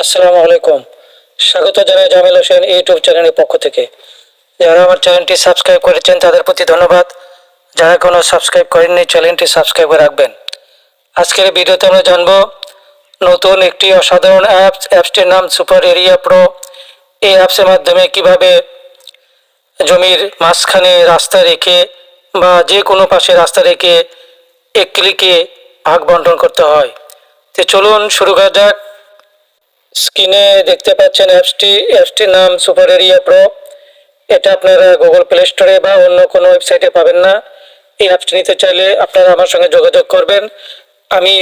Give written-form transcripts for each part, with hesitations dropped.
আসসালামু আলাইকুম। স্বাগত জানাই জামিল হোসেন ইউটিউব চ্যানেলের পক্ষ থেকে। যারা আমার চ্যানেলটি সাবস্ক্রাইব করেছেন তাদের প্রতি ধন্যবাদ। যারা কোনো সাবস্ক্রাইব করেননি চ্যানেলটি সাবস্ক্রাইব করে রাখবেন। আজকের ভিডিওতে আমরা জানব নতুন একটি অসাধারণ অ্যাপসটির নাম সুপার এরিয়া প্রো। এই অ্যাপসের মাধ্যমে কিভাবে জমির মাঝখানে রাস্তা রেখে বা যে কোনো পাশে রাস্তা রেখে এক ক্লিকে ভাগ বন্টন করতে হয়। তো চলুন শুরু করা যাক। স্ক্রিনে দেখতে পাচ্ছেন অ্যাপসটির নাম সুপার এরিয়া প্রো। এটা আপনারা গুগল প্লে স্টোরে বা অন্য কোনো ওয়েবসাইটে পাবেন না। এই অ্যাপসটি নিতে চাইলে আপনারা আমার সঙ্গে যোগাযোগ করবেন। আমি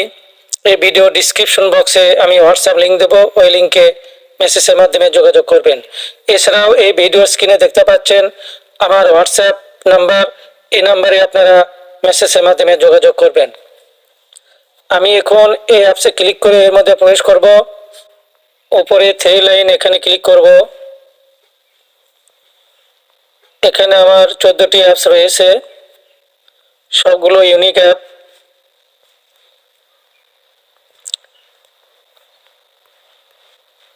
এই ভিডিও ডিসক্রিপশন বক্সে আমি হোয়াটসঅ্যাপ লিঙ্ক দেবো, ওই লিঙ্কে মেসেজের মাধ্যমে যোগাযোগ করবেন। এছাড়াও এই ভিডিও স্ক্রিনে দেখতে পাচ্ছেন আমার হোয়াটসঅ্যাপ নাম্বার। এই নাম্বারে আপনারা মেসেজের মাধ্যমে যোগাযোগ করবেন। আমি এখন এই অ্যাপসে ক্লিক করে এর মধ্যে প্রবেশ করব। উপরে থ্রি লাইন এখানে ক্লিক করব। এখানে আমার 14টি অ্যাপস রয়েছে, সবগুলো ইউনিক অ্যাপ।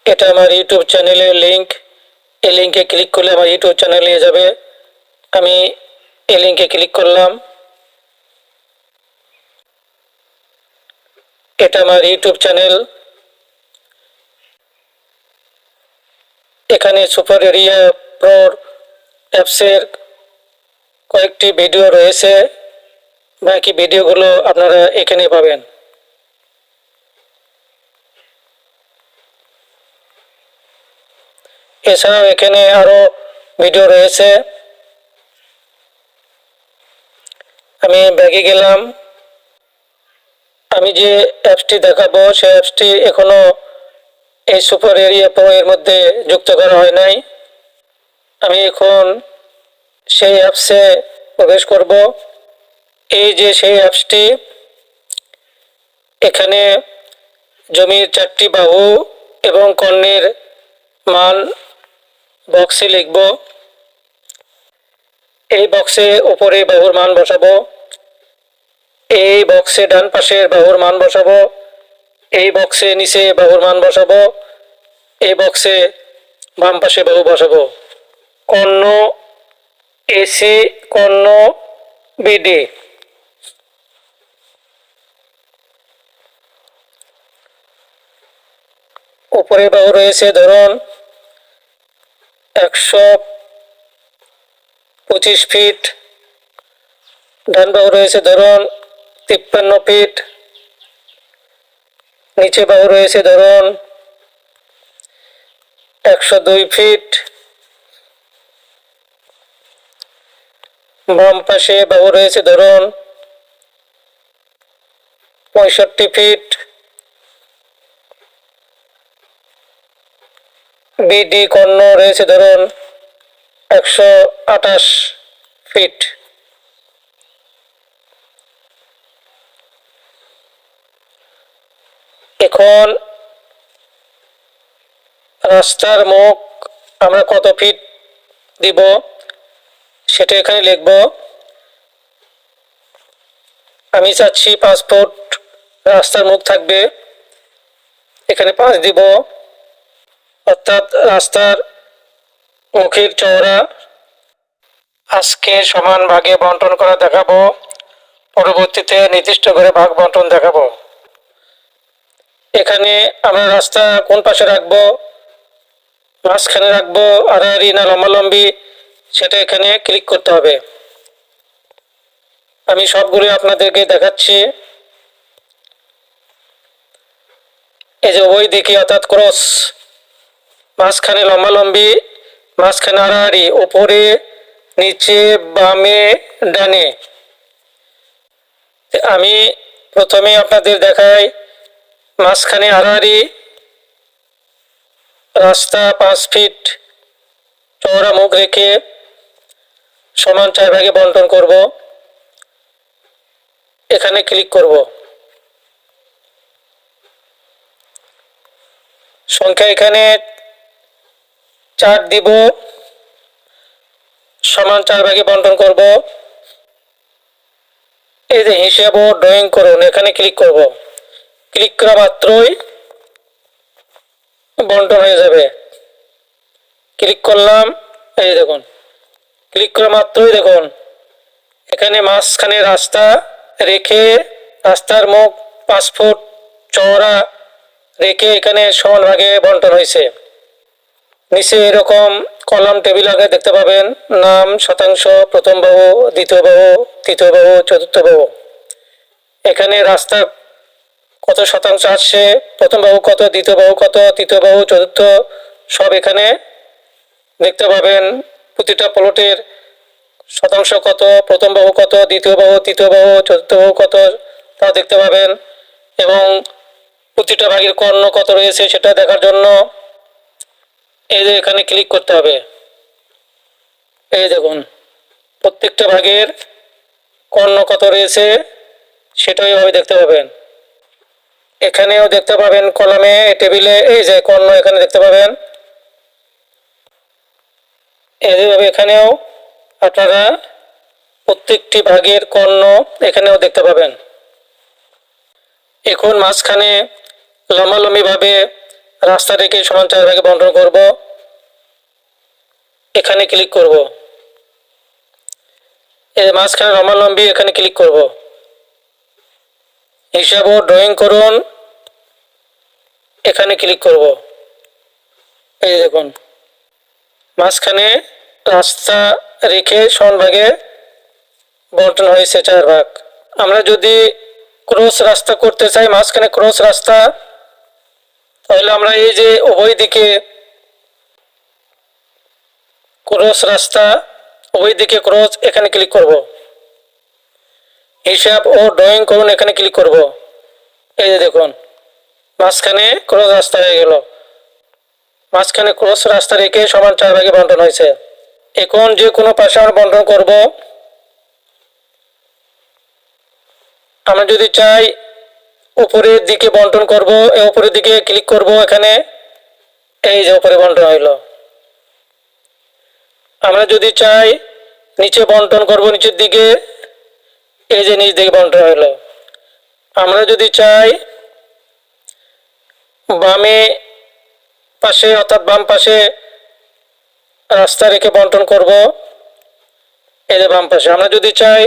এটা আমার ইউটিউব চ্যানেলের লিঙ্ক। এই লিঙ্কে ক্লিক করলে আমার ইউটিউব চ্যানেল নিয়ে যাবে। আমি এই লিঙ্কে ক্লিক করলাম। এটা আমার ইউটিউব চ্যানেল। এখানে সুপার এরিয়া প্রোর অ্যাপসের কয়েকটি ভিডিও রয়েছে, বাকি ভিডিওগুলো আপনারা এখানে পাবেন। এছাড়াও এখানে আরো ভিডিও রয়েছে। আমি ব্যাগে গেলাম। আমি যে অ্যাপসটি দেখাবো সেই অ্যাপসটি এখনো এই সুপার এরিয়া প্রো এর মধ্যে যুক্ত করা হয় নাই। আমি এখন সেই অ্যাপসে প্রবেশ করব। এই যে সেই অ্যাপসটি, এখানে জমির 4টি বাহু এবং কর্ণের মান বক্সে লিখব। এই বক্সে উপরে বাহুর মান বসাবো, এই বক্সে ডান পাশের বাহুর মান বসাবো, এই বক্সে নিচে বাহুর মান বসাবো, এই বক্সে বাম পাশে বাহু বসাবো। কর্ণ এসি, কর্ণ বিডি। উপরে বাহু রয়েছে ধরুন 125 ফিট, ডান বাহু রয়েছে ধরুন 53 ফিট, নিচে বাহু রয়েছে ধরুন 102 ফিট, বাম পাশে বাহু রয়েছে ধরুন 65 ফিট, বিডি কর্ণ রয়েছে ধরুন 128 ফিট। এখন রাস্তার মুখ আমরা কত ফিট দিব সেটা এখানে লিখব। আমি চাচ্ছি 5 ফুট রাস্তার মুখ থাকবে, এখানে 5 দিব, অর্থাৎ রাস্তার মুখের চওড়া। আজকে সমান ভাগে বন্টন করা দেখাবো, পরবর্তীতে নির্দিষ্ট করে ভাগ বন্টন দেখাবো। এখানে আমরা রাস্তা কোন পাশে রাখবো, মাঝখানে রাখবো, আড়াআড়ি না লম্বালম্বি, সেটা এখানে ক্লিক করতে হবে। আমি সবগুলো আপনাদেরকে দেখাচ্ছি। এই যে ওই দিকে অর্থাৎ ক্রস, মাঝখানে লম্বালম্বি, মাঝখানে আড়াআড়ি, উপরে নিচে বামে ডানে। আমি প্রথমে আপনাদের দেখাই মাঝখানে আড়াআড়ি রাস্তা 5 ফিট চওড়া মুখ রেখে সমান 4 ভাগে বন্টন করব। এখানে ক্লিক করব। সংখ্যা এখানে 4 দিব, সমান 4 ভাগে বন্টন করব। এই যে হিসাব ও ড্রয়িং করুন, এখানে ক্লিক করব। ক্লিক করা মাত্রই বন্টন হয়ে যাবে। ক্লিক করলাম, এই দেখুন, ক্লিক করা মাত্রই দেখুন এখানে মাঝখানে রাস্তা রেখে, রাস্তার মুখ 5 ফুট চওড়া রেখে এখানে সমান ভাগে বন্টন হয়েছে। নিচে এরকম কলাম টেবিল আগে দেখতে পাবেন, নাম, শতাংশ, প্রথম বাহু, দ্বিতীয় বাহু, তৃতীয় বাহু, চতুর্থ বাহু। এখানে রাস্তা কত শতাংশ আসছে, প্রথম বাহু কত, দ্বিতীয় বাহু কত, তৃতীয় বাহু, চতুর্থ, সব এখানে দেখতে পাবেন। প্রতিটা প্লটের শতাংশ কত, প্রথম বাহু কত, দ্বিতীয় বাহু, তৃতীয় বাহু, চতুর্থ বাহু কত, তা দেখতে পাবেন। এবং প্রতিটা ভাগের কর্ণ কত রয়েছে সেটা দেখার জন্য এই যে এখানে ক্লিক করতে হবে। এই দেখুন প্রত্যেকটা ভাগের কর্ণ কত রয়েছে সেটাই এইভাবে দেখতে পাবেন। এখানেও দেখতে পাবেন কলামে, টেবিলে, এই যে কর্ণ এখানে দেখতে পাবেন। এইভাবে এখানেও আপনারা প্রত্যেকটি ভাগের কর্ণ এখানেও দেখতে পাবেন। এখন মাঝখানে লম্বালম্বিভাবে রাস্তা রেখে সমান 4 ভাগে বন্টন করব। এখানে ক্লিক করব, এই মাঝখানে লম্বালম্বি এখানে ক্লিক করব। হিসাব ও ড্রয়িং করুন, এখানে ক্লিক করব। এই দেখুন মাঝখানে রাস্তা রেখে সমান ভাগে বন্টন হয়েছে 4 ভাগ। আমরা যদি ক্রস রাস্তা করতে চাই, মাঝখানে ক্রস রাস্তা, তাহলে আমরা এই যে উভয় দিকে ক্রস রাস্তা, উভয় দিকে ক্রস, এখানে ক্লিক করব। হিসাব ও ড্রয়িং করুন, এখানে ক্লিক করব। এই যে দেখুন মাঝখানে ক্রস রাস্তা হয়ে গেল। মাঝখানে ক্রস রাস্তা রেখে সমান 4 ভাগে বন্টন হয়েছে। এখন যে কোনো পাশে আমরা বন্টন করব। আমরা যদি চাই উপরের দিকে বন্টন করব, এই উপরের দিকে ক্লিক করব, এখানে এই যে উপরে বন্টন হইল। আমরা যদি চাই নিচে বন্টন করব, নিচের দিকে, এই যে নিচ দিকে বন্টন হইল। আমরা যদি চাই বামে পাশে অর্থাৎ বাম পাশে রাস্তা রেখে বন্টন করব, এই যে বাম পাশে। আমরা যদি চাই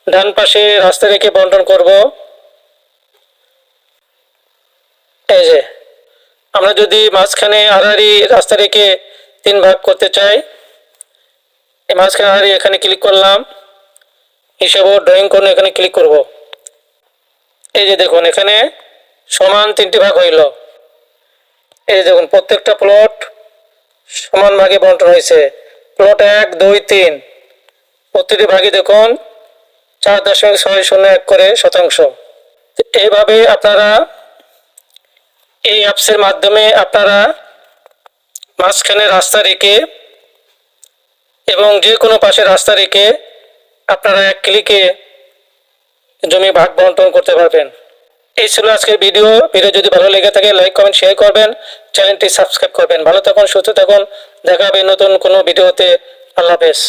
ডান পাশে রাস্তা রেখে বন্টন করব, এই যে। আমরা যদি মাঝখানে আড়াআড়ি রাস্তা রেখে 3 ভাগ করতে চাই, এই মাঝখানে আড়াআড়ি এখানে ক্লিক করলাম। হিসাব ও ড্রয়িং করুন, এখানে ক্লিক করব। এই যে দেখুন এখানে সমান 3টি ভাগ হইল। এই দেখুন প্রত্যেকটা প্লট সমান ভাগে বন্টন হয়েছে। প্লট 1, 2, 3 প্রতিটি ভাগে দেখুন 4.601 করে শতাংশ। এইভাবে আপনারা এই অ্যাপসের মাধ্যমে আপনারা মাঝখানে রাস্তা রেখে এবং যে কোনো পাশে রাস্তা রেখে আপনারা এক ক্লিকে জমি ভাগ বন্টন করতে পারবেন। এই ছিল আজকের ভিডিও। যদি ভালো লেগে থাকে লাইক, কমেন্ট, শেয়ার করবেন, চ্যানেলটি সাবস্ক্রাইব করবেন। ভালো থাকুন, সুস্থ থাকুন, দেখা হবে নতুন কোনো ভিডিওতে। আল্লাহ হাফেজ।